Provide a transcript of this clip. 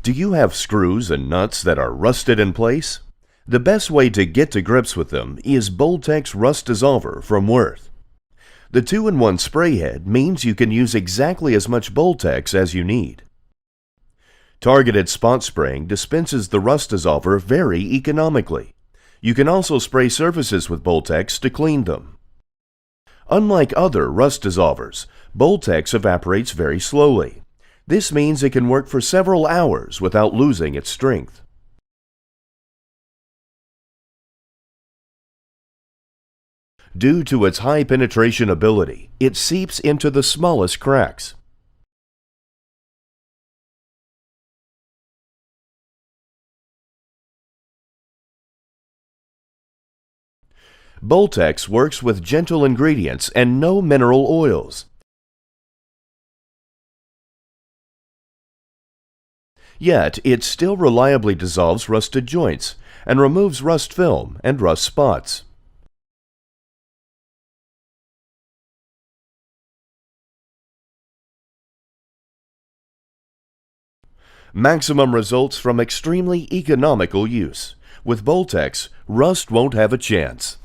Do you have screws and nuts that are rusted in place? The best way to get to grips with them is Boltex Rust Dissolver from Wurth. The 2-in-1 spray head means you can use exactly as much Boltex as you need. Targeted spot spraying dispenses the rust dissolver very economically. You can also spray surfaces with Boltex to clean them. Unlike other rust dissolvers, Boltex evaporates very slowly. This means it can work for several hours without losing its strength. Due to its high penetration ability, it seeps into the smallest cracks. Boltex works with gentle ingredients and no mineral oils. Yet, it still reliably dissolves rusted joints and removes rust film and rust spots. Maximum results from extremely economical use. With Boltex, rust won't have a chance.